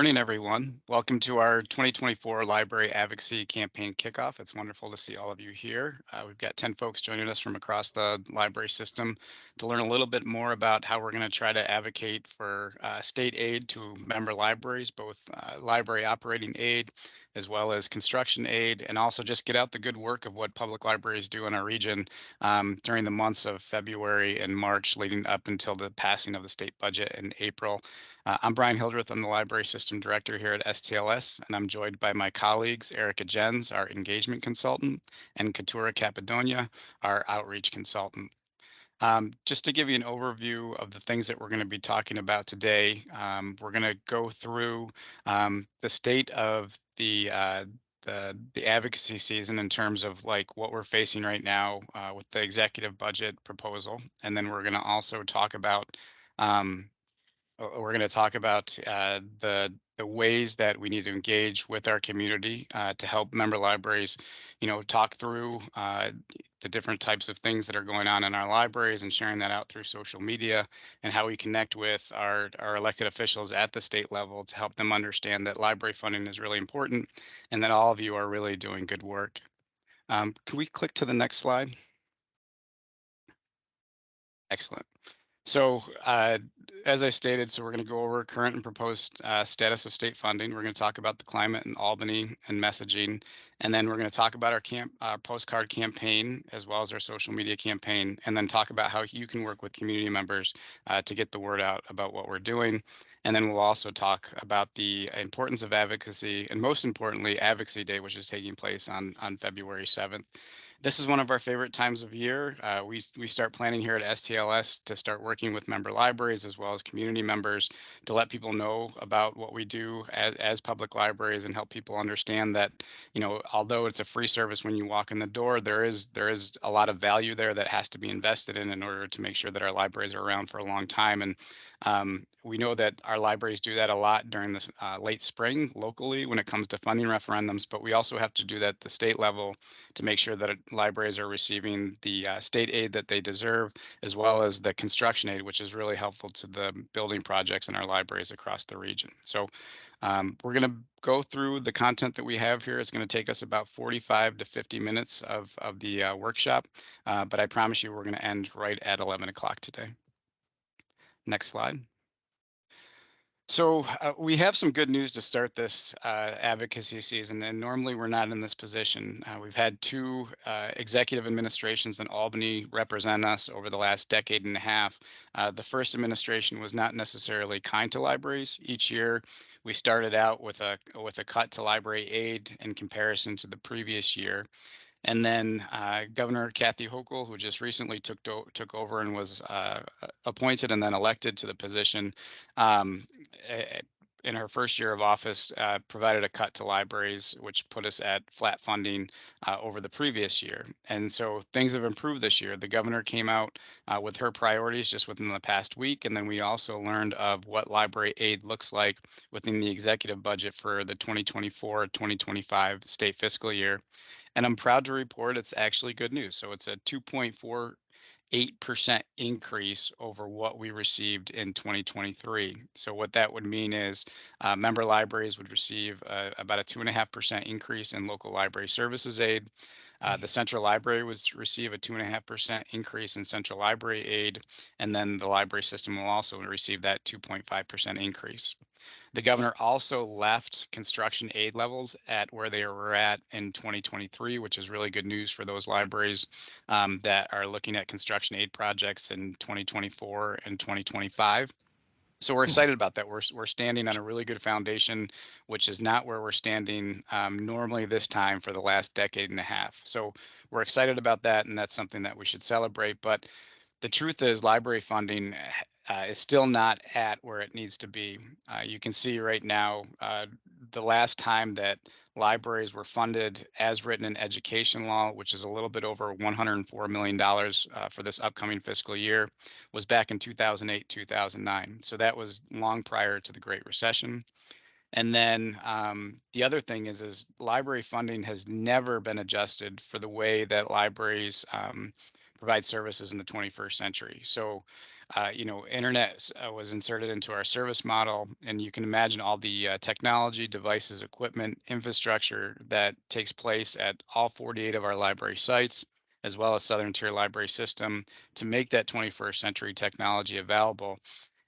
Morning, everyone. Welcome to our 2024 Library Advocacy Campaign Kickoff. It's wonderful to see all of you here. We've got 10 folks joining us from across the library system to learn a little bit more about how we're going to try to advocate for state aid to member libraries, both library operating aid as well as construction aid, and also just get out the good work of what public libraries do in our region during the months of February and March leading up until the passing of the state budget in April. I'm Brian Hildreth. I'm the Library System Director here at STLS, and I'm joined by my colleagues, Erica Jens, our Engagement Consultant, and Katura Capadonia, our Outreach Consultant. Just to give you an overview of the things that we're going to be talking about today, we're going to go through the state of the advocacy season in terms of like what we're facing right now with the executive budget proposal, and then we're going to also talk about um, we're going to talk about the ways that we need to engage with our community to help member libraries, talk through the different types of things that are going on in our libraries and sharing that out through social media, and how we connect with our elected officials at the state level to help them understand that library funding is really important and that all of you are really doing good work. Can we click to the next slide? Excellent. So, as I stated, we're going to go over current and proposed status of state funding. We're going to talk about the climate in Albany and messaging, and then we're going to talk about our postcard campaign as well as our social media campaign, and then talk about how you can work with community members to get the word out about what we're doing. And then we'll also talk about the importance of advocacy, and most importantly, Advocacy Day, which is taking place on February 7th. This is one of our favorite times of year. We start planning here at STLS to start working with member libraries as well as community members to let people know about what we do as public libraries and help people understand that, although it's a free service when you walk in the door, there is a lot of value there that has to be invested in order to make sure that our libraries are around for a long time. And we know that our libraries do that a lot during the late spring locally when it comes to funding referendums, but we also have to do that at the state level to make sure that libraries are receiving the state aid that they deserve, as well as the construction aid, which is really helpful to the building projects in our libraries across the region. So we're going to go through the content that we have here. It's going to take us about 45 to 50 minutes of the workshop, but I promise you we're going to end right at 11 o'clock today. Next slide. So we have some good news to start this advocacy season, and normally we're not in this position. We've had two executive administrations in Albany represent us over the last decade and a half. The first administration was not necessarily kind to libraries. Each year, we started out with a cut to library aid in comparison to the previous year. And then Governor Kathy Hochul, who just recently took over and was appointed and then elected to the position in her first year of office, provided a cut to libraries, which put us at flat funding over the previous year. And so things have improved this year. The governor came out with her priorities just within the past week, and then we also learned of what library aid looks like within the executive budget for the 2024-2025 state fiscal year. And I'm proud to report it's actually good news. So it's a 2.48% increase over what we received in 2023. So what that would mean is member libraries would receive about a 2.5% increase in local library services aid. The central library would receive a 2.5% increase in central library aid, and then the library system will also receive that 2.5% increase. The governor also left construction aid levels at where they were at in 2023, which is really good news for those libraries that are looking at construction aid projects in 2024 and 2025. So we're excited about that. We're standing on a really good foundation, which is not where we're standing normally this time for the last decade and a half. So we're excited about that, and that's something that we should celebrate. But the truth is library funding is still not at where it needs to be. You can see right now, the last time that libraries were funded as written in education law, which is a little bit over $104 million for this upcoming fiscal year, was back in 2008, 2009. So that was long prior to the Great Recession. And then the other thing is library funding has never been adjusted for the way that libraries provide services in the 21st century. So Internet was inserted into our service model, and you can imagine all the technology, devices, equipment, infrastructure that takes place at all 48 of our library sites, as well as Southern Tier Library System, to make that 21st century technology available.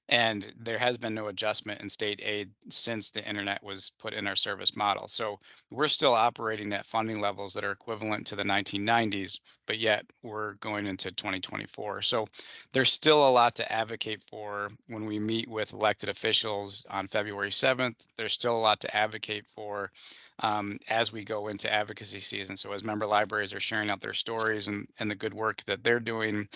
And there has been no adjustment in state aid since the internet was put in our service model. So we're still operating at funding levels that are equivalent to the 1990s, but yet we're going into 2024. So there's still a lot to advocate for when we meet with elected officials on February 7th. There's still a lot to advocate for as we go into advocacy season. So as member libraries are sharing out their stories and the good work that they're doing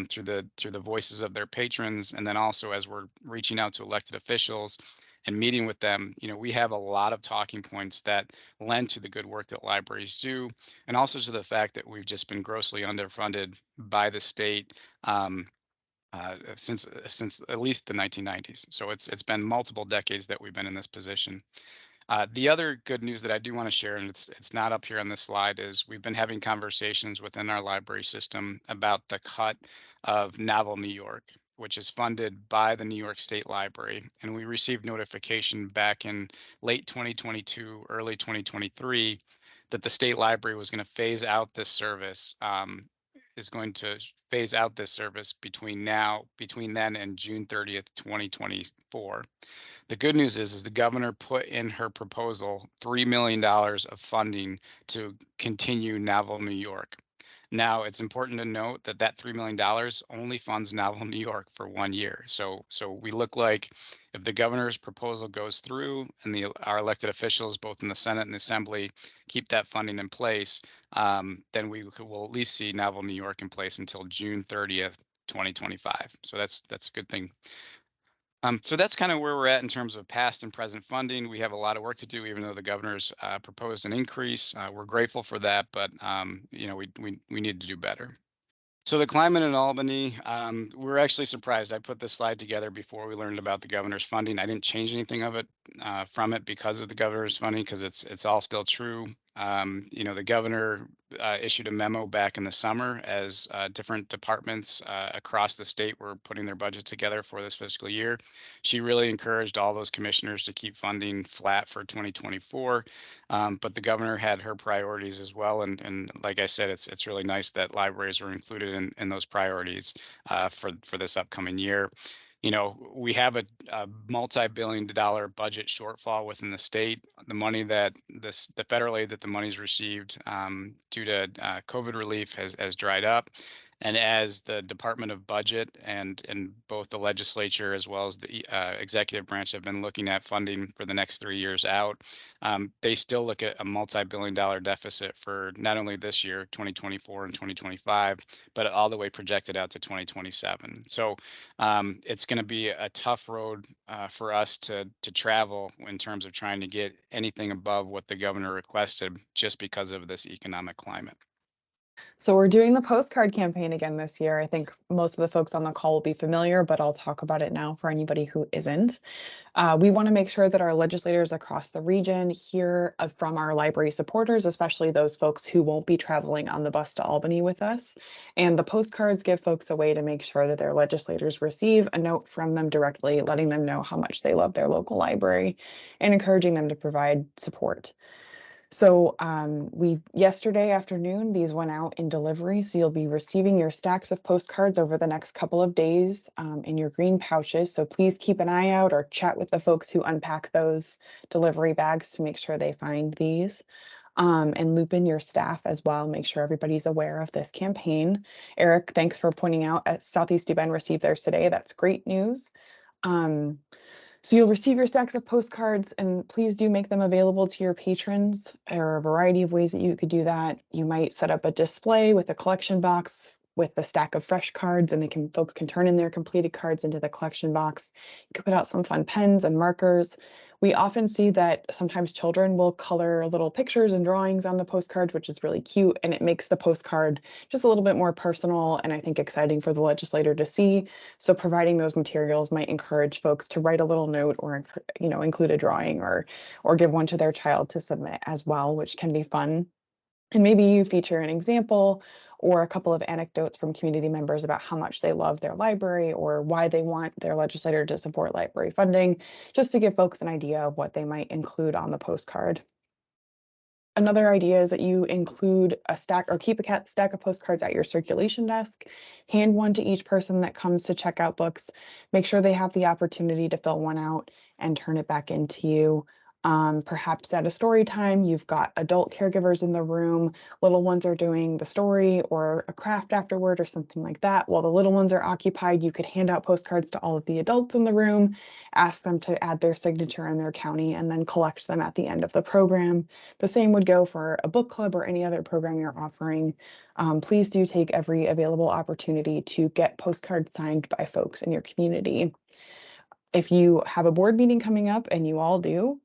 through the voices of their patrons, and then also as we're reaching out to elected officials and meeting with them, we have a lot of talking points that lend to the good work that libraries do, and also to the fact that we've just been grossly underfunded by the state since at least the 1990s. So it's been multiple decades that we've been in this position. The other good news that I do want to share, and it's not up here on this slide, is we've been having conversations within our library system about the cut of Novel New York, which is funded by the New York State Library. And we received notification back in late 2022, early 2023, that the state library was going to phase out this service. Is going to phase out this service between then and June 30th, 2024. The good news is the governor put in her proposal $3 million of funding to continue Novel New York. Now, it's important to note that that $3 million only funds Novel New York for 1 year. So we look like if the governor's proposal goes through and our elected officials, both in the Senate and the Assembly, keep that funding in place, then we will at least see Novel New York in place until June 30th, 2025. So that's a good thing. So that's kind of where we're at in terms of past and present funding. We have a lot of work to do, even though the governor's proposed an increase. We're grateful for that, but we need to do better. So the climate in Albany, we're actually surprised. I put this slide together before we learned about the governor's funding. I didn't change anything of it from it because of the governor's funding, because it's all still true. The governor issued a memo back in the summer as different departments across the state were putting their budget together for this fiscal year. She really encouraged all those commissioners to keep funding flat for 2024, but the governor had her priorities as well. And like I said, it's really nice that libraries are included in those priorities for this upcoming year. We have a multi-billion-dollar budget shortfall within the state. The money that the federal aid that the money's received due to COVID relief has dried up. And as the Department of Budget and both the legislature as well as the executive branch have been looking at funding for the next 3 years out, they still look at a multi-billion-dollar deficit for not only this year, 2024 and 2025, but all the way projected out to 2027. So it's going to be a tough road for us to travel in terms of trying to get anything above what the governor requested, just because of this economic climate. So we're doing the postcard campaign again this year. I think most of the folks on the call will be familiar, but I'll talk about it now for anybody who isn't. We want to make sure that our legislators across the region hear from our library supporters, especially those folks who won't be traveling on the bus to Albany with us. And the postcards give folks a way to make sure that their legislators receive a note from them directly, letting them know how much they love their local library and encouraging them to provide support. So yesterday afternoon, these went out in delivery. So you'll be receiving your stacks of postcards over the next couple of days in your green pouches. So please keep an eye out or chat with the folks who unpack those delivery bags to make sure they find these. And loop in your staff as well. Make sure everybody's aware of this campaign. Eric, thanks for pointing out Southeast Bend received theirs today. That's great news. So you'll receive your stacks of postcards, and please do make them available to your patrons. There are a variety of ways that you could do that. You might set up a display with a collection box with a stack of fresh cards, and folks can turn in their completed cards into the collection box. You could put out some fun pens and markers. We often see that sometimes children will color little pictures and drawings on the postcards, which is really cute, and it makes the postcard just a little bit more personal and I think exciting for the legislator to see. So providing those materials might encourage folks to write a little note or include a drawing or give one to their child to submit as well, which can be fun. And maybe you feature an example or a couple of anecdotes from community members about how much they love their library or why they want their legislator to support library funding, just to give folks an idea of what they might include on the postcard. Another idea is that you include a stack or keep a stack of postcards at your circulation desk. Hand one to each person that comes to check out books. Make sure they have the opportunity to fill one out and turn it back into you. Perhaps at a story time, you've got adult caregivers in the room, little ones are doing the story or a craft afterward or something like that. While the little ones are occupied, you could hand out postcards to all of the adults in the room, ask them to add their signature in their county, and then collect them at the end of the program. The same would go for a book club or any other program you're offering. Please do take every available opportunity to get postcards signed by folks in your community. If you have a board meeting coming up, and you all do,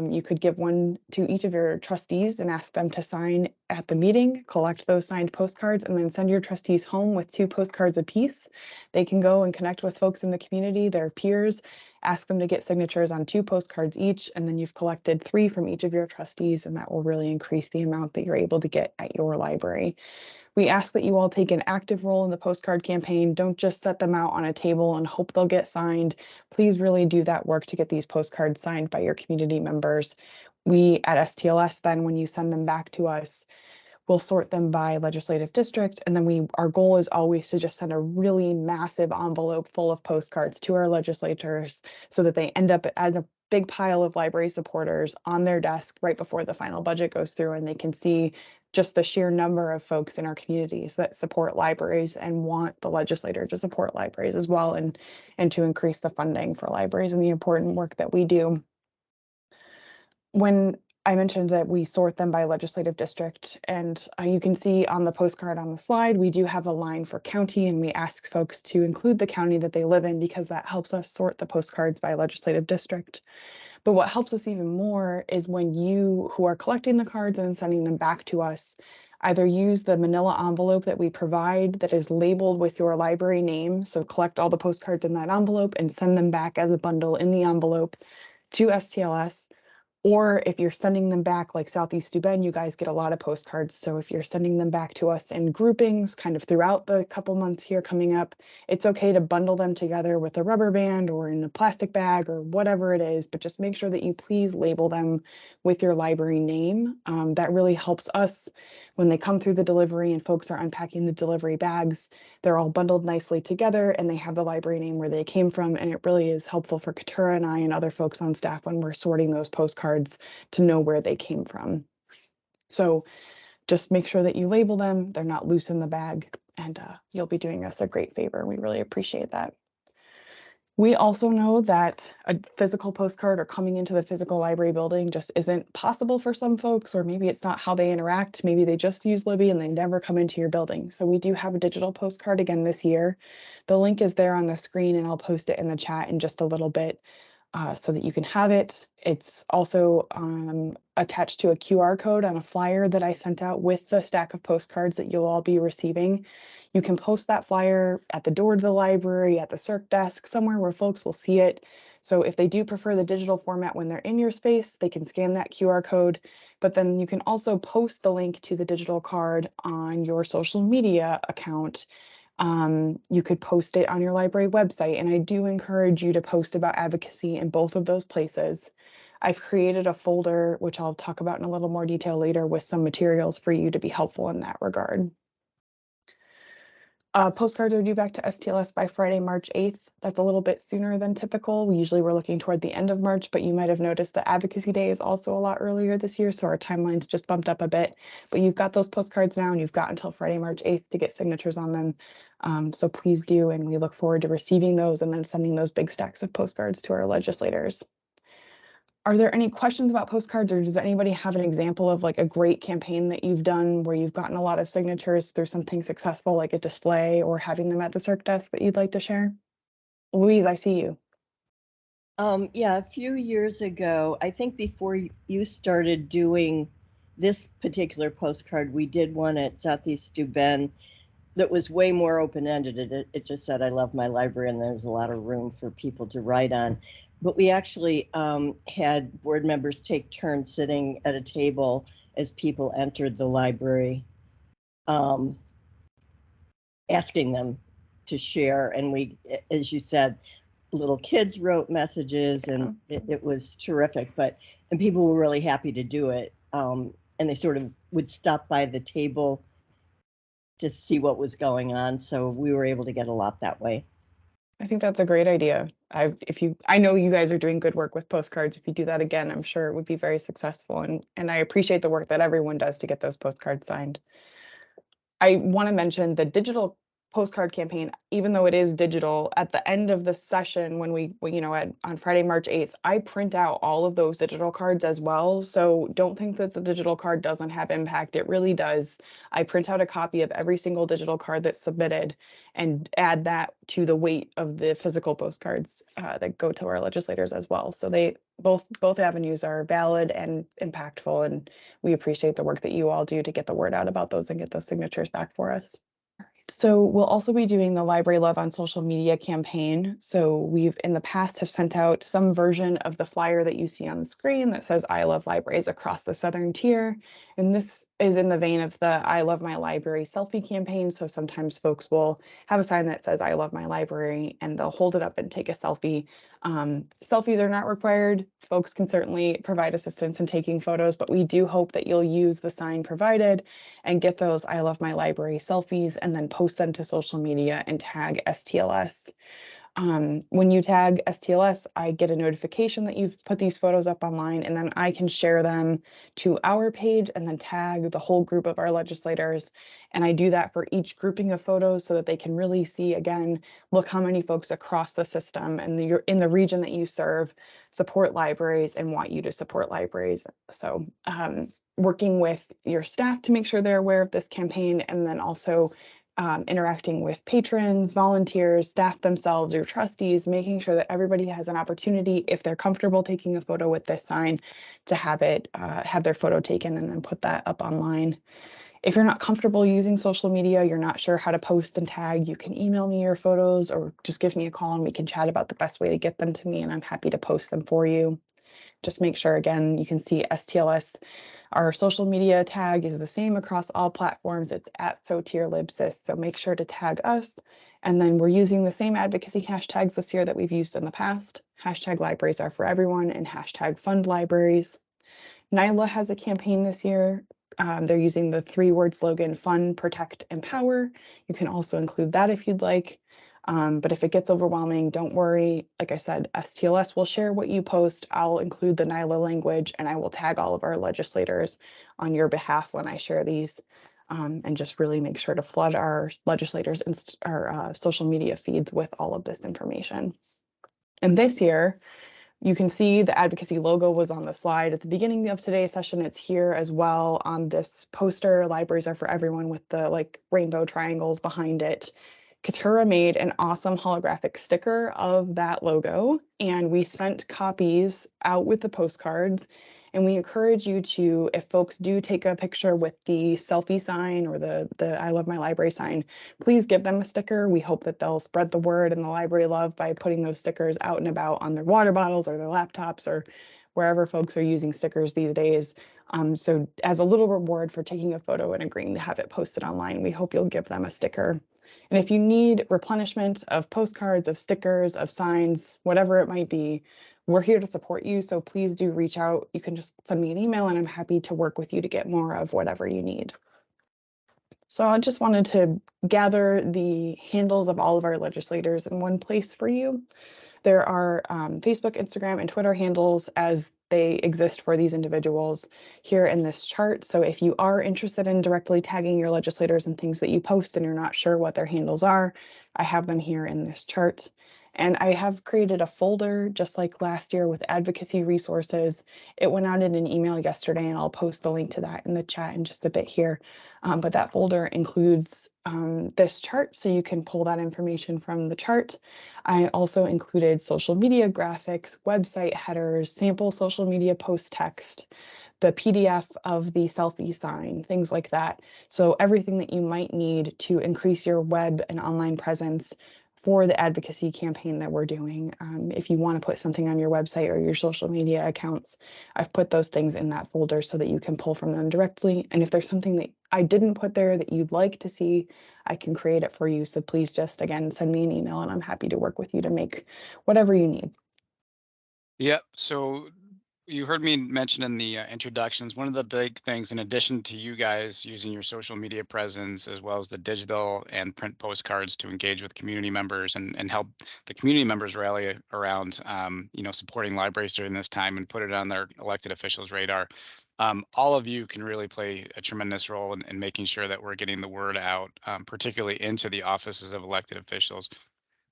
you could give one to each of your trustees and ask them to sign at the meeting, collect those signed postcards, and then send your trustees home with 2 postcards apiece. They can go and connect with folks in the community, their peers, ask them to get signatures on 2 postcards each, and then you've collected 3 from each of your trustees, and that will really increase the amount that you're able to get at your library. We ask that you all take an active role in the postcard campaign. Don't just set them out on a table and hope they'll get signed. Please really do that work to get these postcards signed by your community members. We at STLS then, when you send them back to us, we'll sort them by legislative district. And then our goal is always to just send a really massive envelope full of postcards to our legislators so that they end up as a big pile of library supporters on their desk right before the final budget goes through, and they can see just the sheer number of folks in our communities that support libraries and want the legislator to support libraries as well, and to increase the funding for libraries and the important work that we do. When I mentioned that we sort them by legislative district, and you can see on the postcard on the slide, we do have a line for county, and we ask folks to include the county that they live in because that helps us sort the postcards by legislative district. But what helps us even more is when you, who are collecting the cards and sending them back to us, either use the manila envelope that we provide that is labeled with your library name. So collect all the postcards in that envelope and send them back as a bundle in the envelope to STLS. Or if you're sending them back, like Southeast New Bend, you guys get a lot of postcards. So if you're sending them back to us in groupings kind of throughout the couple months here coming up, it's okay to bundle them together with a rubber band or in a plastic bag or whatever it is, but just make sure that you please label them with your library name. That really helps us when they come through the delivery and folks are unpacking the delivery bags. They're all bundled nicely together and they have the library name where they came from. And it really is helpful for Katura and I and other folks on staff when we're sorting those postcards to know where they came from. So just make sure that you label them, they're not loose in the bag, and you'll be doing us a great favor. We really appreciate that. We also know that a physical postcard or coming into the physical library building just isn't possible for some folks, or maybe it's not how they interact. Maybe they just use Libby and they never come into your building. So we do have a digital postcard again this year. The link is there on the screen, and I'll post it in the chat in just a little bit. So that you can have it. It's also attached to a QR code on a flyer that I sent out with the stack of postcards that you'll all be receiving. You can post that flyer at the door to the library, at the circ desk, somewhere where folks will see it. So if they do prefer the digital format when they're in your space, they can scan that QR code, but then you can also post the link to the digital card on your social media account. You could post it on your library website, and I do encourage you to post about advocacy in both of those places. I've created a folder, which I'll talk about in a little more detail later, with some materials for you to be helpful in that regard. Postcards are due back to STLS by Friday, March 8th. That's a little bit sooner than typical. We usually were looking toward the end of March, but you might have noticed that Advocacy Day is also a lot earlier this year, so our timeline's just bumped up a bit. But you've got those postcards now, and you've got until Friday, March 8th to get signatures on them. So please do, and we look forward to receiving those and then sending those big stacks of postcards to our legislators. Are there any questions about postcards, or does anybody have an example of like a great campaign that you've done where you've gotten a lot of signatures through something successful like a display or having them at the circ desk that you'd like to share? Louise, I see you. Yeah, a few years ago, I think before you started doing this particular postcard, we did one at Southeast New Bend that was way more open-ended. It just said, I love my library, and there's a lot of room for people to write on. But we actually had board members take turns sitting at a table as people entered the library. asking them to share. And we, as you said, little kids wrote messages, and it was terrific. And people were really happy to do it. And they sort of would stop by the table to see what was going on. So we were able to get a lot that way. I think that's a great idea. I know you guys are doing good work with postcards. If you do that again, I'm sure it would be very successful. And I appreciate the work that everyone does to get those postcards signed. I want to mention the digital postcard campaign, even though it is digital, at the end of the session when on Friday, March 8th, I print out all of those digital cards as well. So don't think that the digital card doesn't have impact. It really does. I print out a copy of every single digital card that's submitted and add that to the weight of the physical postcards that go to our legislators as well. So they both avenues are valid and impactful, and we appreciate the work that you all do to get the word out about those and get those signatures back for us. So we'll also be doing the Library Love on Social Media campaign. So we've in the past have sent out some version of the flyer that you see on the screen that says I love libraries across the Southern Tier. And this is in the vein of the I love my library selfie campaign. So sometimes folks will have a sign that says I love my library and they'll hold it up and take a selfie. Selfies are not required. Folks can certainly provide assistance in taking photos, but we do hope that you'll use the sign provided and get those I love my library selfies and then post them to social media and tag STLS. When you tag STLS, I get a notification that you've put these photos up online, and then I can share them to our page and then tag the whole group of our legislators. And I do that for each grouping of photos so that they can really see, again, look how many folks across the system and you're in the region that you serve support libraries and want you to support libraries. So working with your staff to make sure they're aware of this campaign, and then also interacting with patrons, volunteers, staff themselves, your trustees, making sure that everybody has an opportunity, if they're comfortable taking a photo with this sign, to have their photo taken and then put that up online. If you're not comfortable using social media, you're not sure how to post and tag, you can email me your photos or just give me a call and we can chat about the best way to get them to me, and I'm happy to post them for you. Just make sure, again, you can see STLS. Our social media tag is the same across all platforms. It's @SoTierLibSys, so make sure to tag us. And then we're using the same advocacy hashtags this year that we've used in the past. Hashtag libraries are for everyone and hashtag fund libraries. NYLA has a campaign this year. They're using the 3-word slogan, fund, protect, empower. You can also include that if you'd like. But if it gets overwhelming, don't worry. Like I said, STLS will share what you post. I'll include the NYLA language and I will tag all of our legislators on your behalf when I share these. And just really make sure to flood our legislators and our social media feeds with all of this information. And this year, you can see the advocacy logo was on the slide at the beginning of today's session. It's here as well on this poster. Libraries are for everyone with the rainbow triangles behind it. Katura made an awesome holographic sticker of that logo, and we sent copies out with the postcards. And we encourage you to, if folks do take a picture with the selfie sign or the I love my library sign, please give them a sticker. We hope that they'll spread the word and the library love by putting those stickers out and about on their water bottles or their laptops or wherever folks are using stickers these days. So as a little reward for taking a photo and agreeing to have it posted online, we hope you'll give them a sticker. And if you need replenishment of postcards, of stickers, of signs, whatever it might be, we're here to support you. So please do reach out. You can just send me an email and I'm happy to work with you to get more of whatever you need. So I just wanted to gather the handles of all of our legislators in one place for you. There are Facebook, Instagram, and Twitter handles as they exist for these individuals here in this chart. So if you are interested in directly tagging your legislators and things that you post and you're not sure what their handles are, I have them here in this chart. And I have created a folder just like last year with advocacy resources. It went out in an email yesterday, and I'll post the link to that in the chat in just a bit here. But that folder includes this chart, so you can pull that information from the chart. I also included social media graphics, website headers, sample social media post text, the PDF of the selfie sign, things like that. So everything that you might need to increase your web and online presence for the advocacy campaign that we're doing. If you want to put something on your website or your social media accounts, I've put those things in that folder so that you can pull from them directly. And if there's something that I didn't put there that you'd like to see, I can create it for you. So please just, again, send me an email and I'm happy to work with you to make whatever you need. Yep. So you heard me mention in the introductions, one of the big things, in addition to you guys using your social media presence, as well as the digital and print postcards to engage with community members and help the community members rally around, supporting libraries during this time and put it on their elected officials' radar. All of you can really play a tremendous role in making sure that we're getting the word out, particularly into the offices of elected officials.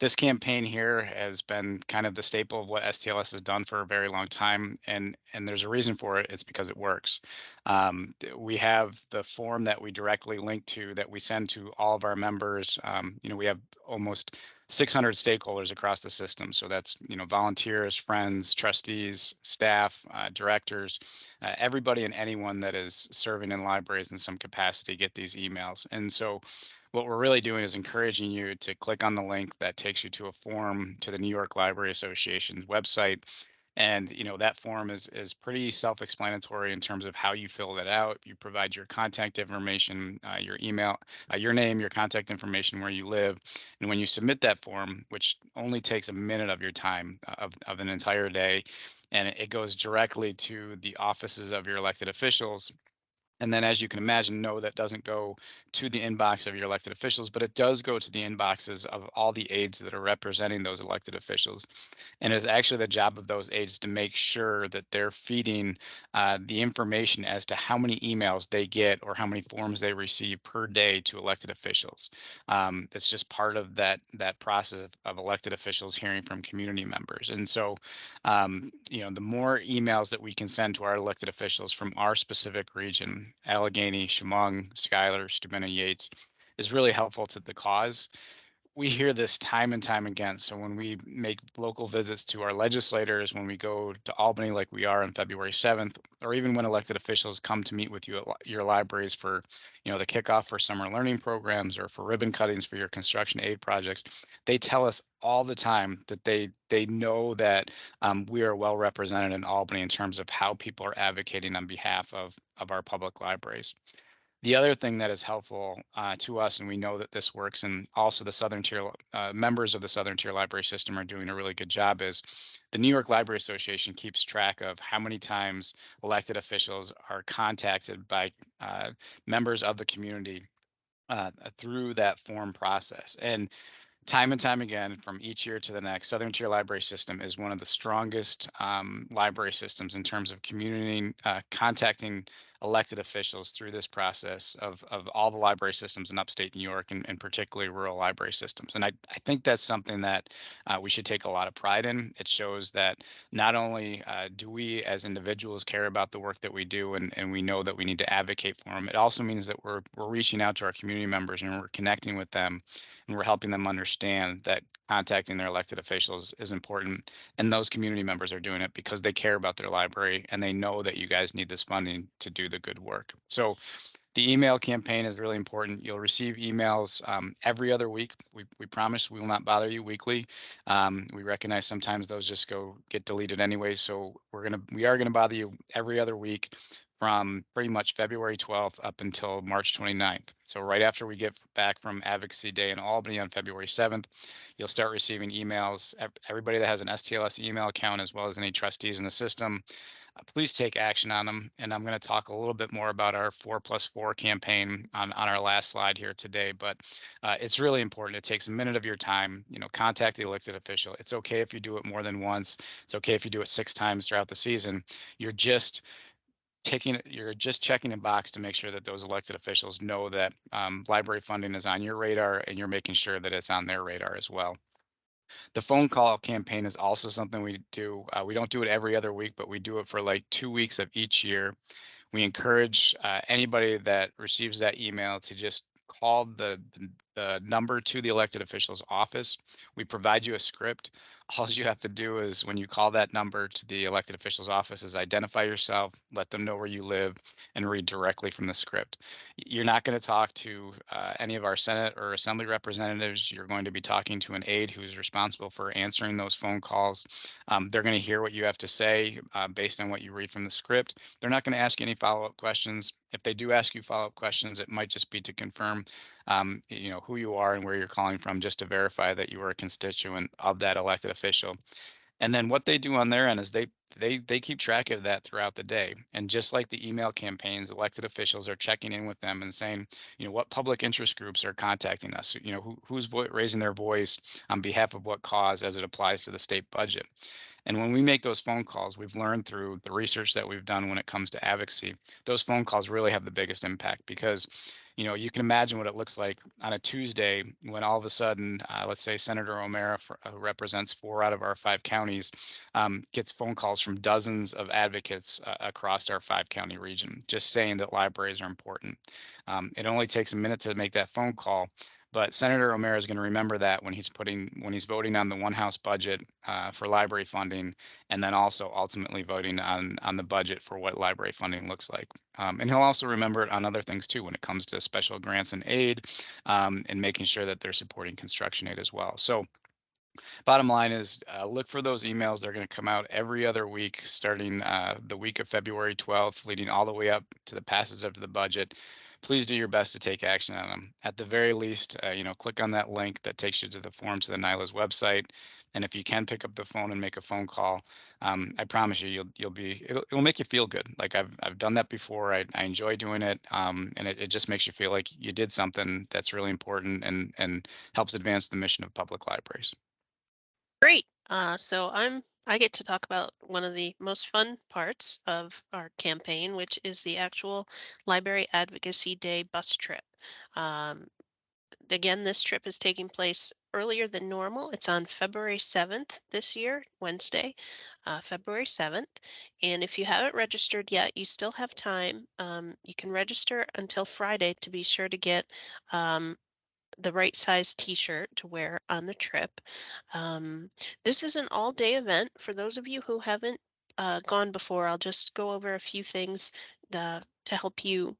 This campaign here has been kind of the staple of what STLS has done for a very long time, and there's a reason for it. It's because it works. We have the form that we directly link to that we send to all of our members. We have almost 600 stakeholders across the system. So that's volunteers, friends, trustees, staff, directors, everybody and anyone that is serving in libraries in some capacity get these emails. And so what we're really doing is encouraging you to click on the link that takes you to a form to the New York Library Association's website. And that form is pretty self-explanatory in terms of how you fill that out. You provide your contact information, your email, your name, your contact information, where you live, and when you submit that form, which only takes a minute of your time of an entire day, and it goes directly to the offices of your elected officials. And then, as you can imagine, no, that doesn't go to the inbox of your elected officials, but it does go to the inboxes of all the aides that are representing those elected officials. And it is actually the job of those aides to make sure that they're feeding the information as to how many emails they get or how many forms they receive per day to elected officials. It's just part of that process of elected officials hearing from community members. And so, the more emails that we can send to our elected officials from our specific region, Allegheny, Chemung, Schuyler, Steuben, and Yates, is really helpful to the cause. We hear this time and time again. So when we make local visits to our legislators, when we go to Albany like we are on February 7th, or even when elected officials come to meet with you at your libraries for, the kickoff for summer learning programs or for ribbon cuttings for your construction aid projects, they tell us all the time that they know that we are well represented in Albany in terms of how people are advocating on behalf of our public libraries. The other thing that is helpful to us, and we know that this works, and also the Southern Tier members of the Southern Tier Library System are doing a really good job, is the New York Library Association keeps track of how many times elected officials are contacted by members of the community through that form process. And time and time again, from each year to the next, Southern Tier Library System is one of the strongest library systems in terms of contacting elected officials through this process of all the library systems in upstate New York, and particularly rural library systems. And I think that's something that we should take a lot of pride in. It shows that not only do we as individuals care about the work that we do, and we know that we need to advocate for them, it also means that we're reaching out to our community members and we're connecting with them, and we're helping them understand that contacting their elected officials is important. And those community members are doing it because they care about their library and they know that you guys need this funding to do the good work. So the email campaign is really important. You'll receive emails every other week. We promise we will not bother you weekly. We recognize sometimes those just get deleted anyway. So we are gonna bother you every other week from pretty much February 12th up until March 29th. So right after we get back from Advocacy Day in Albany on February 7th, you'll start receiving emails. Everybody that has an STLS email account, as well as any trustees in the system, please take action on them. And I'm going to talk a little bit more about our 4+4 campaign on our last slide here today, but it's really important. It takes a minute of your time. Contact the elected official. It's okay if you do it more than once. It's okay if you do it 6 times throughout the season. You're just checking a box to make sure that those elected officials know that library funding is on your radar, and you're making sure that it's on their radar as well. The phone call campaign is also something we do. We don't do it every other week, but we do it for like 2 weeks of each year. We encourage anybody that receives that email to just call the the number to the elected official's office. We provide you a script. All you have to do is when you call that number to the elected official's office is identify yourself, let them know where you live, and read directly from the script. You're not going to talk to any of our Senate or Assembly representatives. You're going to be talking to an aide who's responsible for answering those phone calls. They're going to hear what you have to say based on what you read from the script. They're not going to ask you any follow-up questions. If they do ask you follow-up questions, it might just be to confirm who you are and where you're calling from, just to verify that you are a constituent of that elected official. And then what they do on their end is they keep track of that throughout the day. And just like the email campaigns, elected officials are checking in with them and saying, what public interest groups are contacting us, who's raising their voice on behalf of what cause as it applies to the state budget. And when we make those phone calls, we've learned through the research that we've done when it comes to advocacy, those phone calls really have the biggest impact because, you can imagine what it looks like on a Tuesday when all of a sudden, let's say Senator O'Mara, who represents 4 out of our 5 counties, gets phone calls from dozens of advocates across our 5-county region, just saying that libraries are important. It only takes a minute to make that phone call. But Senator O'Mara is going to remember that when he's voting on the one House budget for library funding, and then also ultimately voting on the budget for what library funding looks like. And he'll also remember it on other things too, when it comes to special grants and aid, and making sure that they're supporting construction aid as well. So bottom line is look for those emails. They're going to come out every other week, starting the week of February 12th, leading all the way up to the passage of the budget. Please do your best to take action on them. At the very least, click on that link that takes you to the form to the NYLA's website. And if you can pick up the phone and make a phone call, I promise you, it'll make you feel good. Like I've done that before. I enjoy doing it, and it just makes you feel like you did something that's really important and helps advance the mission of public libraries. Great. I get to talk about one of the most fun parts of our campaign, which is the actual Library Advocacy Day bus trip. Um, Again, this trip is taking place earlier than normal. It's on February 7th this year, Wednesday, February 7th. And if you haven't registered yet, you still have time. You can register until Friday to be sure to get the right size t-shirt to wear on the trip. This is an all-day event. For those of you who haven't gone before, I'll just go over a few things to help you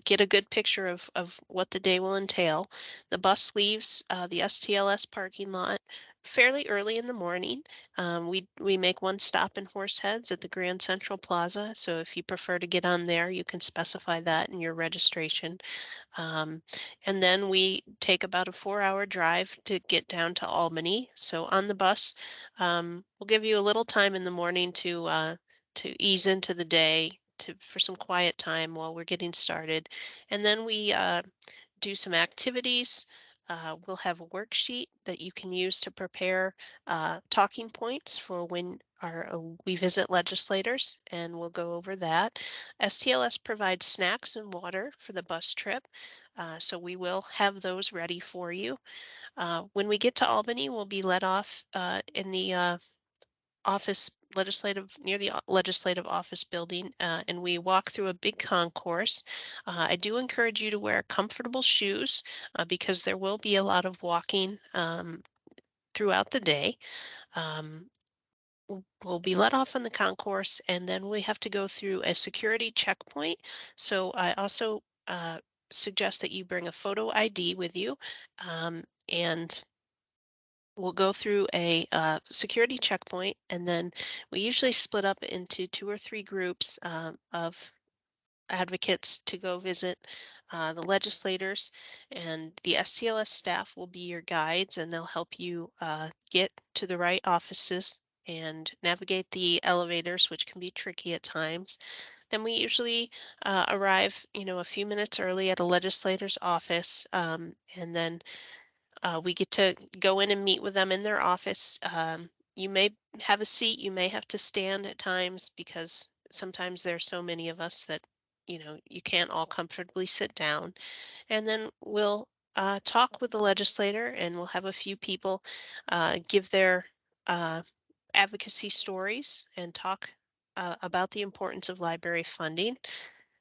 get a good picture of what the day will entail. The bus leaves the STLS parking lot fairly early in the morning. We make one stop in Horseheads at the Grand Central Plaza. So if you prefer to get on there, you can specify that in your registration. And then we take about a 4-hour drive to get down to Albany. So on the bus, we'll give you a little time in the morning to ease into the day, for some quiet time while we're getting started. And then we do some activities. We'll have a worksheet that you can use to prepare talking points for when we visit legislators, and we'll go over that. STLS provides snacks and water for the bus trip, so we will have those ready for you. When we get to Albany, we'll be let off in the near the legislative office building, and we walk through a big concourse. I do encourage you to wear comfortable shoes because there will be a lot of walking throughout the day. Um, we'll be let off on the concourse, and then we have to go through a security checkpoint. So I also suggest that you bring a photo ID with you, and we'll go through a security checkpoint, and then we usually split up into 2 or 3 groups of advocates to go visit the legislators, and the STLS staff will be your guides, and they'll help you get to the right offices and navigate the elevators, which can be tricky at times. Then we usually arrive, a few minutes early at a legislator's office, and then we get to go in and meet with them in their office. You may have a seat, you may have to stand at times because sometimes there's so many of us that, you can't all comfortably sit down. And then we'll talk with the legislator, and we'll have a few people give their advocacy stories and talk about the importance of library funding.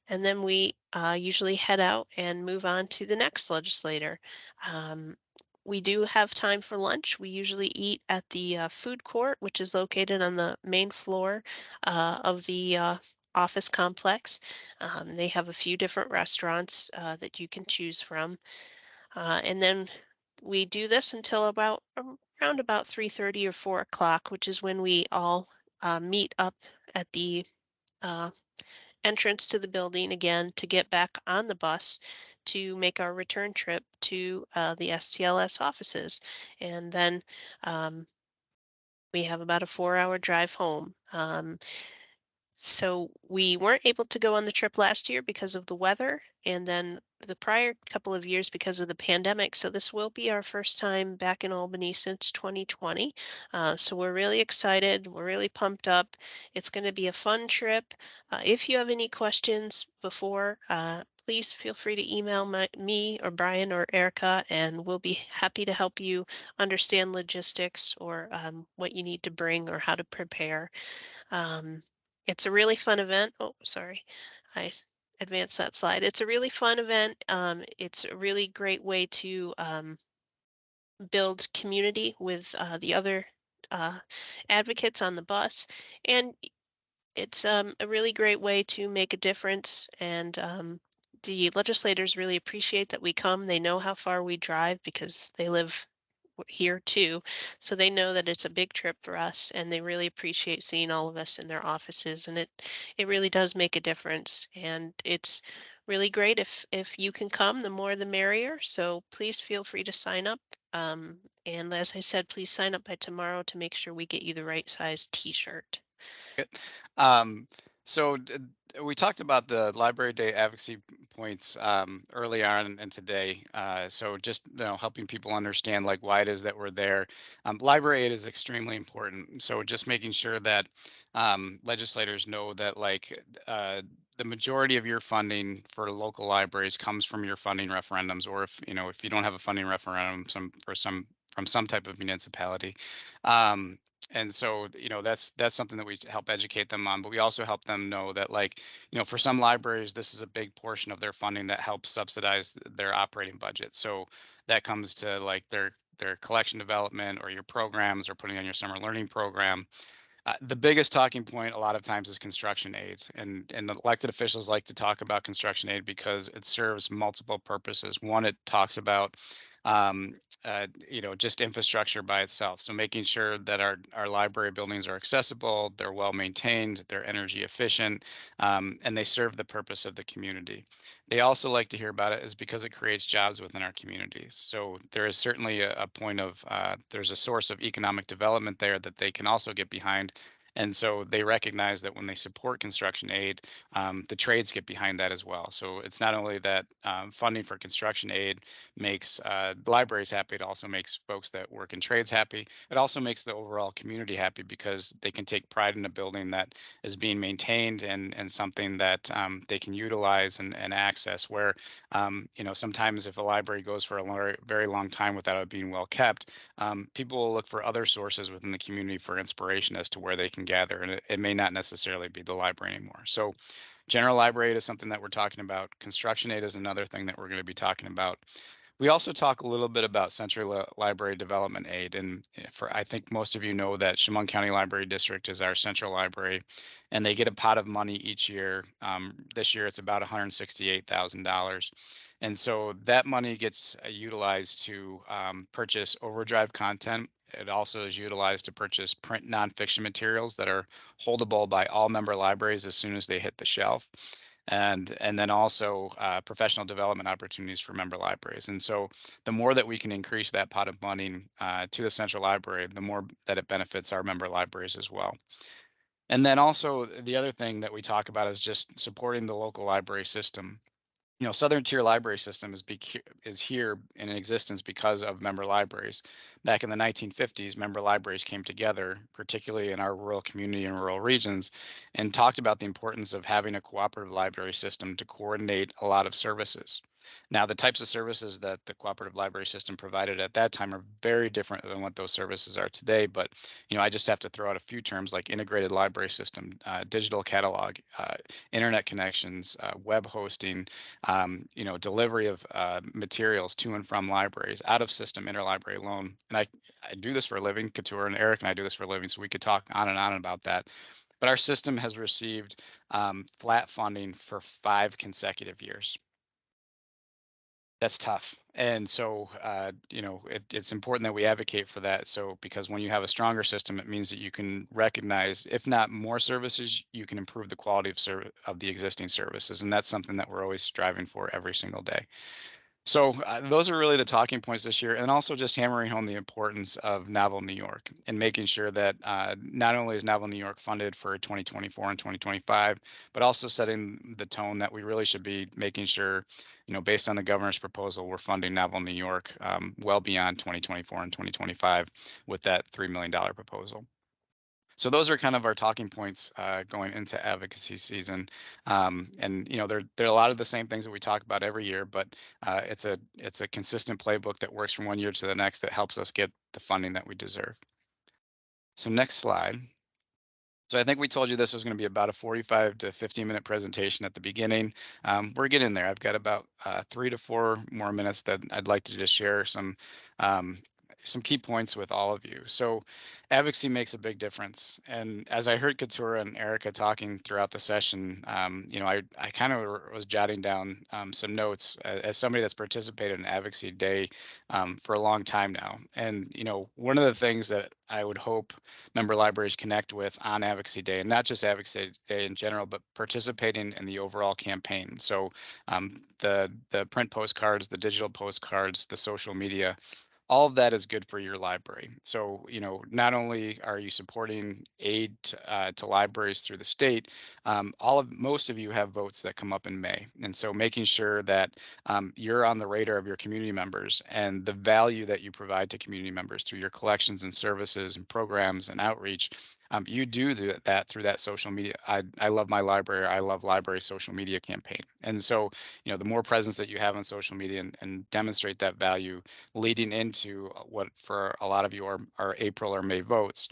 and then we usually head out and move on to the next legislator. Um, we do have time for lunch. We usually eat at the food court, which is located on the main floor of the office complex. They have a few different restaurants that you can choose from. And then we do this until around about 3:30 or 4 o'clock, which is when we all meet up at the uh, entrance to the building again to get back on the bus to make our return trip to the STLS offices. And then um, we have about a 4-hour drive home. So we weren't able to go on the trip last year because of the weather, and then the prior couple of years because of the pandemic. So this will be our first time back in Albany since 2020. So we're really excited. We're really pumped up. It's going to be a fun trip. If you have any questions before, please feel free to email me or Brian or Erica, and we'll be happy to help you understand logistics or what you need to bring or how to prepare. Um, it's a really fun event. Oh, sorry, advanced that slide. It's a really fun event. It's a really great way to build community with the other uh, advocates on the bus, and it's a really great way to make a difference. And the legislators really appreciate that we come. They know how far we drive because they live here too. So they know that it's a big trip for us, and they really appreciate seeing all of us in their offices, and it really does make a difference. And it's really great if you can come, the more the merrier. So please feel free to sign up. And as I said, please sign up by tomorrow to make sure we get you the right size t-shirt. Good. Um, so we talked about the Library Day advocacy points early on and today. So just helping people understand like why it is that we're there. Library aid is extremely important. So just making sure that legislators know that like the majority of your funding for local libraries comes from your funding referendums, or if you don't have a funding referendum from some type of municipality. And so that's something that we help educate them on, but we also help them know that like for some libraries this is a big portion of their funding that helps subsidize their operating budget. So that comes to like their collection development or your programs or putting on your summer learning program. The biggest talking point a lot of times is construction aid, and elected officials like to talk about construction aid because it serves multiple purposes. One, it talks about um, just infrastructure by itself. So making sure that our library buildings are accessible, they're well maintained, they're energy efficient, and they serve the purpose of the community. They also like to hear about it is because it creates jobs within our communities. So there is certainly a point of there's a source of economic development there that they can also get behind. And so they recognize that when they support construction aid, the trades get behind that as well. So it's not only that funding for construction aid makes libraries happy, it also makes folks that work in trades happy. It also makes the overall community happy because they can take pride in a building that is being maintained and something that they can utilize and access. Where sometimes if a library goes for a very long time without it being well kept, people will look for other sources within the community for inspiration as to where they can gather, and it may not necessarily be the library anymore. So general library aid is something that we're talking about. Construction aid is another thing that we're going to be talking about. We also talk a little bit about Central Library Development Aid, and I think most of you know that Chemung County Library District is our central library, and they get a pot of money each year. This year it's about $168,000, and so that money gets utilized to purchase overdrive content. It also is utilized to purchase print nonfiction materials that are holdable by all member libraries as soon as they hit the shelf, and then also professional development opportunities for member libraries. And so the more that we can increase that pot of money to the central library, the more that it benefits our member libraries as well. And then also the other thing that we talk about is just supporting the local library system. Southern Tier Library System is here in existence because of member libraries. Back in the 1950s, member libraries came together, particularly in our rural community and rural regions, and talked about the importance of having a cooperative library system to coordinate a lot of services. Now, the types of services that the cooperative library system provided at that time are very different than what those services are today. But I just have to throw out a few terms like integrated library system, digital catalog, internet connections, web hosting, delivery of materials to and from libraries, out of system interlibrary loan. And I do this for a living. Couture and Eric and I do this for a living, so we could talk on and on about that. But our system has received flat funding for 5 consecutive years. That's tough. And so, it's important that we advocate for that. So, because when you have a stronger system, it means that you can recognize, if not more services, you can improve the quality of the existing services. And that's something that we're always striving for every single day. So those are really the talking points this year, and also just hammering home the importance of Novel New York and making sure that not only is Novel New York funded for 2024 and 2025, but also setting the tone that we really should be making sure, based on the governor's proposal, we're funding Novel New York well beyond 2024 and 2025 with that $3 million proposal. So those are kind of our talking points going into advocacy season, and they're a lot of the same things that we talk about every year, but it's a consistent playbook that works from one year to the next that helps us get the funding that we deserve. So next slide. So I think we told you this was going to be about a 45 to 15-minute presentation at the beginning. We're getting there. I've got about 3 to 4 more minutes that I'd like to just share some key points with all of you. So advocacy makes a big difference. And as I heard Katura and Erica talking throughout the session, I kind of was jotting down some notes as somebody that's participated in Advocacy Day for a long time now. And, one of the things that I would hope member libraries connect with on Advocacy Day, and not just Advocacy Day in general, but participating in the overall campaign. So the print postcards, the digital postcards, the social media, all of that is good for your library. So, not only are you supporting aid to libraries through the state, most of you have votes that come up in May. And so making sure that you're on the radar of your community members and the value that you provide to community members through your collections and services and programs and outreach, you do that through that social media. I love my library. I love library social media campaign. And so, the more presence that you have on social media and demonstrate that value leading into what for a lot of you are April or May votes,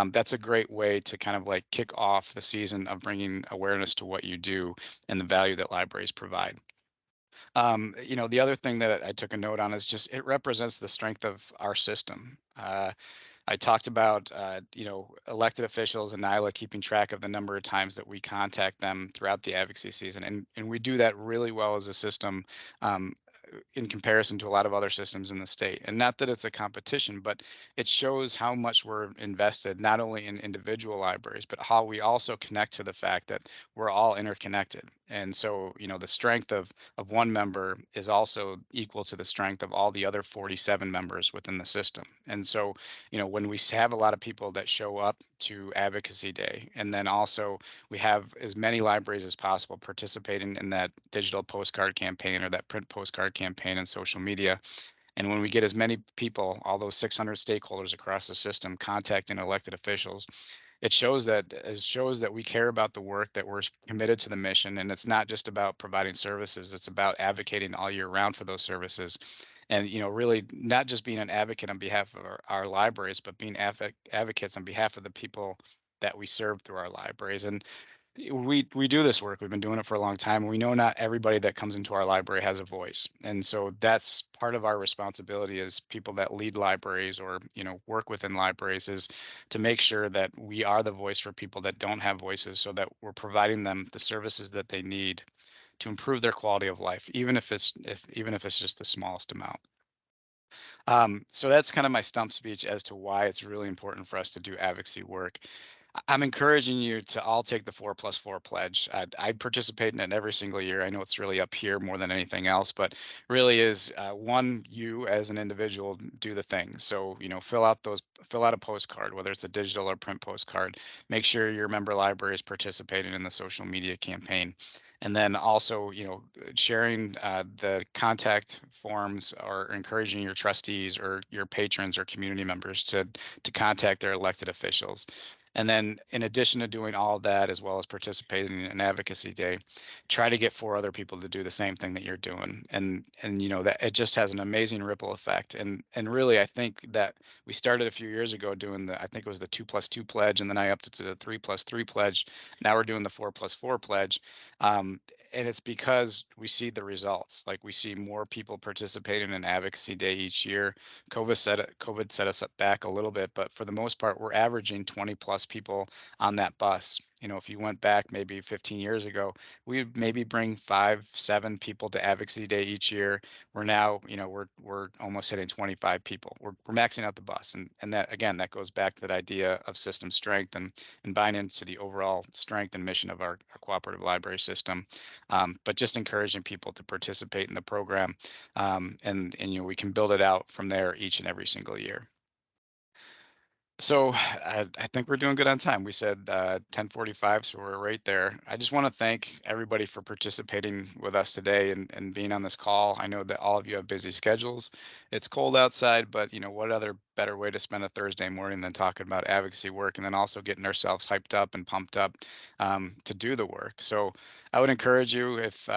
that's a great way to kind of like kick off the season of bringing awareness to what you do and the value that libraries provide. The other thing that I took a note on is just it represents the strength of our system. I talked about, elected officials and NILA keeping track of the number of times that we contact them throughout the advocacy season. And we do that really well as a system in comparison to a lot of other systems in the state. And not that it's a competition, but it shows how much we're invested, not only in individual libraries, but how we also connect to the fact that we're all interconnected. And so, the strength of one member is also equal to the strength of all the other 47 members within the system. And so, when we have a lot of people that show up to Advocacy Day, and then also we have as many libraries as possible participating in that digital postcard campaign or that print postcard campaign and social media. And when we get as many people, all those 600 stakeholders across the system contacting elected officials, it shows that we care about the work, that we're committed to the mission, and it's not just about providing services, it's about advocating all year round for those services. And really not just being an advocate on behalf of our libraries, but being advocates on behalf of the people that we serve through our libraries. And we do this work. We've been doing it for a long time, and we know not everybody that comes into our library has a voice. And so that's part of our responsibility as people that lead libraries or work within libraries, is to make sure that we are the voice for people that don't have voices, so that we're providing them the services that they need to improve their quality of life, even if it's just the smallest amount. So that's kind of my stump speech as to why it's really important for us to do advocacy work. I'm encouraging you to all take the 4+4 pledge. I participate in it every single year. I know it's really up here more than anything else, but really is one, you as an individual do the thing. So, fill out a postcard, whether it's a digital or print postcard. Make sure your member library is participating in the social media campaign. And then also, sharing the contact forms or encouraging your trustees or your patrons or community members to contact their elected officials. And then in addition to doing all of that, as well as participating in an advocacy day, try to get 4 other people to do the same thing that you're doing. And that it just has an amazing ripple effect. And really, I think that we started a few years ago doing I think it was the 2+2 pledge, and then I upped it to the 3+3 pledge. Now we're doing the 4+4 pledge. And it's because we see the results. Like, we see more people participating in advocacy day each year. COVID set us back a little bit, but for the most part, we're averaging 20 plus people on that bus. If you went back maybe 15 years ago, we'd maybe bring 5, 7 people to advocacy day each year. We're now, we're almost hitting 25 people. We're maxing out the bus, and that, again, that goes back to that idea of system strength and buying into the overall strength and mission of our cooperative library system. But just encouraging people to participate in the program, and we can build it out from there each and every single year. So I think we're doing good on time. We said 10:45, so we're right there. I just want to thank everybody for participating with us today and being on this call. I know that all of you have busy schedules. It's cold outside, but what other better way to spend a Thursday morning than talking about advocacy work, and then also getting ourselves hyped up and pumped up to do the work. So I would encourage you, if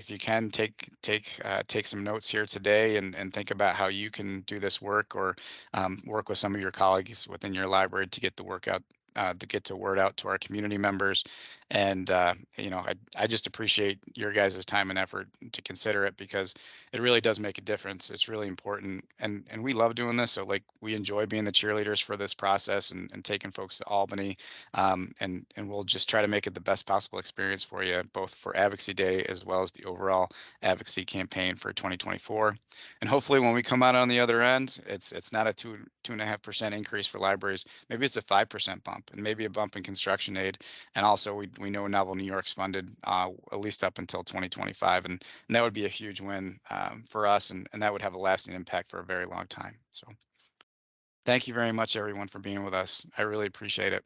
you can, take some notes here today and think about how you can do this work, or work with some of your colleagues within your library to get the word out to our community members. And I just appreciate your guys' time and effort to consider it, because it really does make a difference. It's really important, and we love doing this. So, like, we enjoy being the cheerleaders for this process and taking folks to Albany, and we'll just try to make it the best possible experience for you, both for Advocacy Day as well as the overall advocacy campaign for 2024. And hopefully, when we come out on the other end, it's not a 2.5% increase for libraries. Maybe it's a 5% bump, and maybe a bump in construction aid. And also, we know Novel New York's funded at least up until 2025, and that would be a huge win for us, and that would have a lasting impact for a very long time. So thank you very much, everyone, for being with us. I really appreciate it.